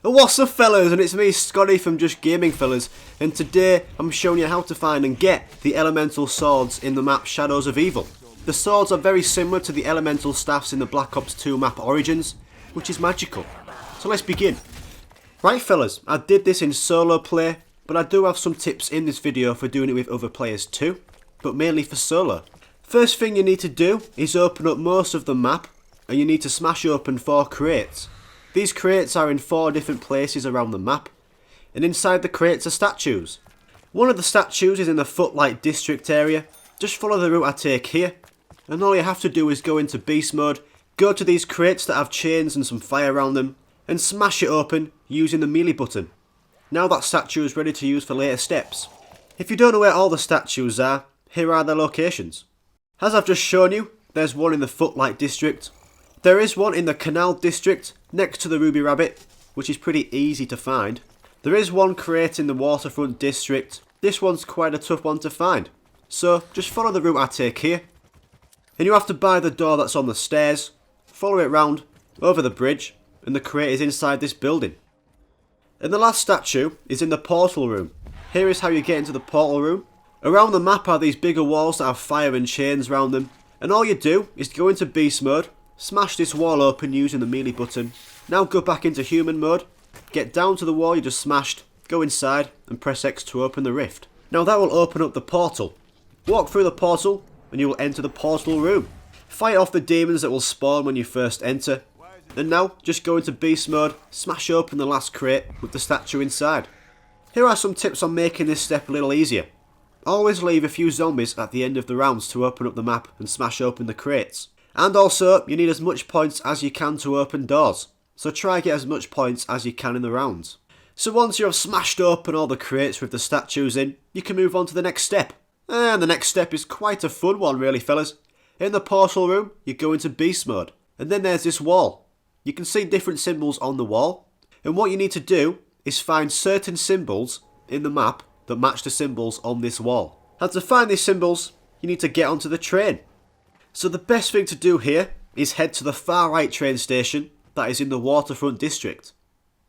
And what's up fellas, and it's me Scotty from Just Gaming fellas, and today I'm showing you how to find and get the elemental swords in the map Shadows of Evil. The swords are very similar to the elemental staffs in the Black Ops 2 map Origins, which is magical. So let's begin. Right fellas, I did this in solo play, but I do have some tips in this video for doing it with other players too, but mainly for solo. First thing you need to do is open up most of the map, and you need to smash open 4 crates. These crates are in 4 different places around the map, and inside the crates are statues. One of the statues is in the Footlight District area. Just follow the route I take here, and all you have to do is go into beast mode, go to these crates that have chains and some fire around them, and smash it open using the melee button. Now that statue is ready to use for later steps. If you don't know where all the statues are, here are their locations. As I've just shown you, there's one in the Footlight District. There is one in the Canal District, next to the Ruby Rabbit, which is pretty easy to find. There is one crate in the Waterfront District. This one's quite a tough one to find. So, just follow the route I take here. And you have to buy the door that's on the stairs, follow it round, over the bridge, and the crate is inside this building. And the last statue is in the portal room. Here is how you get into the portal room. Around the map are these bigger walls that have fire and chains around them. And all you do is go into beast mode, smash this wall open using the melee button. Now go back into human mode, get down to the wall you just smashed, go inside and press X to open the rift. Now that will open up the portal. Walk through the portal and you will enter the portal room. Fight off the demons that will spawn when you first enter. And now just go into beast mode, smash open the last crate with the statue inside. Here are some tips on making this step a little easier. Always leave a few zombies at the end of the rounds to open up the map and smash open the crates. And also, you need as much points as you can to open doors, so try get as much points as you can in the rounds. So once you have smashed open all the crates with the statues in, you can move on to the next step. And the next step is quite a fun one really fellas. In the portal room, you go into beast mode, and then there's this wall. You can see different symbols on the wall, and what you need to do is find certain symbols in the map that match the symbols on this wall. And to find these symbols, you need to get onto the train. So the best thing to do here is head to the far right train station that is in the Waterfront District.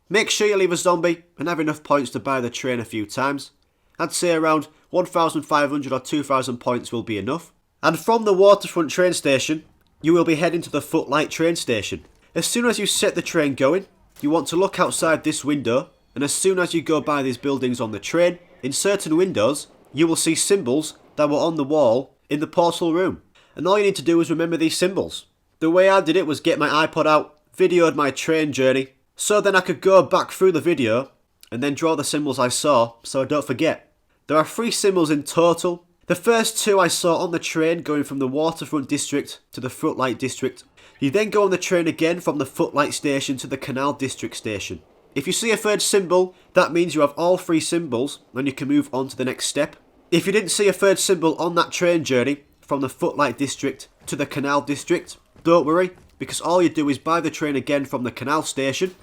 Make sure you leave a zombie and have enough points to buy the train a few times. I'd say around 1,500 or 2,000 points will be enough. And from the Waterfront train station, you will be heading to the Footlight train station. As soon as you set the train going, you want to look outside this window, and as soon as you go by these buildings on the train, in certain windows, you will see symbols that were on the wall in the portal room. And all you need to do is remember these symbols. The way I did it was get my iPod out, videoed my train journey, so then I could go back through the video and then draw the symbols I saw so I don't forget. There are 3 symbols in total. The first 2 I saw on the train going from the Waterfront District to the Footlight District. You then go on the train again from the Footlight Station to the Canal District Station. If you see a 3rd symbol, that means you have all 3 symbols and you can move on to the next step. If you didn't see a 3rd symbol on that train journey, from the Footlight District to the Canal District, don't worry, because all you do is buy the train again from the Canal Station,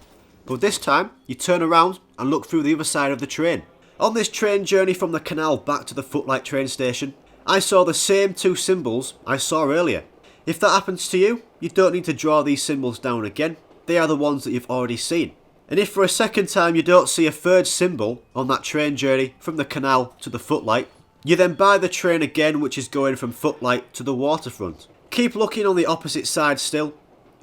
but this time you turn around and look through the other side of the train. On this train journey from the canal back to the Footlight train station, I saw the same 2 symbols I saw earlier. If that happens to you, you don't need to draw these symbols down again, they are the ones that you've already seen. And if for a second time you don't see a 3rd symbol on that train journey from the canal to the Footlight, you then buy the train again which is going from Footlight to the Waterfront. Keep looking on the opposite side still,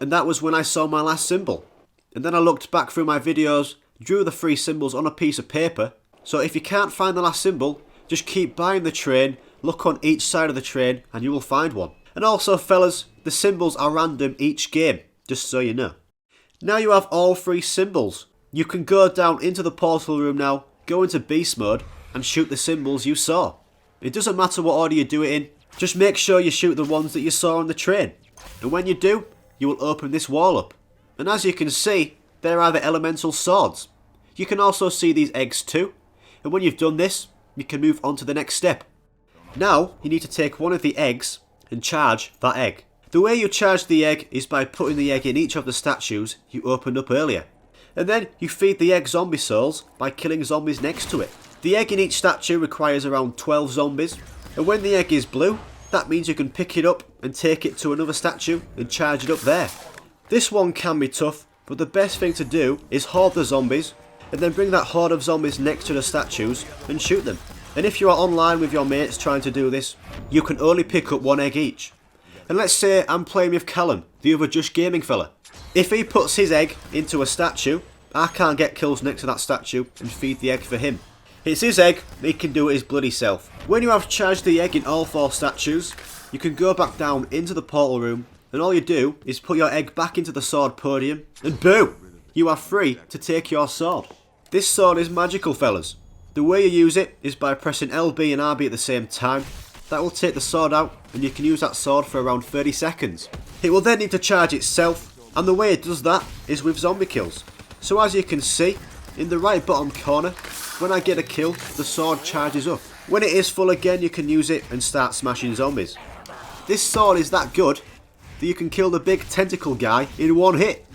and that was when I saw my last symbol. And then I looked back through my videos, drew the 3 symbols on a piece of paper, so if you can't find the last symbol, just keep buying the train, look on each side of the train and you will find one. And also fellas, the symbols are random each game, just so you know. Now you have all 3 symbols. You can go down into the portal room now, go into beast mode and shoot the symbols you saw. It doesn't matter what order you do it in, just make sure you shoot the ones that you saw on the train. And when you do, you will open this wall up. And as you can see, there are the elemental swords. You can also see these eggs too. And when you've done this, you can move on to the next step. Now, you need to take one of the eggs and charge that egg. The way you charge the egg is by putting the egg in each of the statues you opened up earlier. And then you feed the egg zombie souls by killing zombies next to it. The egg in each statue requires around 12 zombies, and when the egg is blue, that means you can pick it up and take it to another statue and charge it up there. This one can be tough, but the best thing to do is hoard the zombies, and then bring that horde of zombies next to the statues and shoot them. And if you are online with your mates trying to do this, you can only pick up 1 egg each. And let's say I'm playing with Callum, the other Just Gaming fella. If he puts his egg into a statue, I can't get kills next to that statue and feed the egg for him. It's his egg, he can do it his bloody self. When you have charged the egg in all 4 statues, you can go back down into the portal room, and all you do is put your egg back into the sword podium, and boom! You are free to take your sword. This sword is magical, fellas. The way you use it is by pressing LB and RB at the same time. That will take the sword out, and you can use that sword for around 30 seconds. It will then need to charge itself, and the way it does that is with zombie kills. So as you can see, in the right bottom corner, when I get a kill, the sword charges up. When it is full again, you can use it and start smashing zombies. This sword is that good that you can kill the big tentacle guy in 1 hit.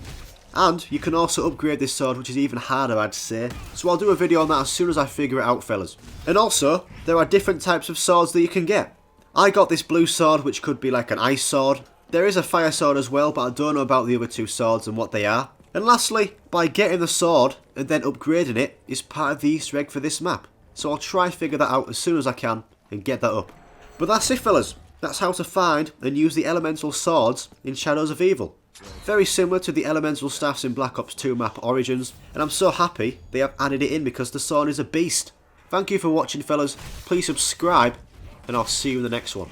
And you can also upgrade this sword, which is even harder, I'd say. So I'll do a video on that as soon as I figure it out, fellas. And also, there are different types of swords that you can get. I got this blue sword, which could be like an ice sword. There is a fire sword as well, but I don't know about the other 2 swords and what they are. And lastly, by getting the sword and then upgrading it is part of the Easter egg for this map. So I'll try and figure that out as soon as I can and get that up. But that's it, fellas. That's how to find and use the elemental swords in Shadows of Evil. Very similar to the elemental staffs in Black Ops 2 map Origins, and I'm so happy they have added it in because the sword is a beast. Thank you for watching, fellas. Please subscribe, and I'll see you in the next one.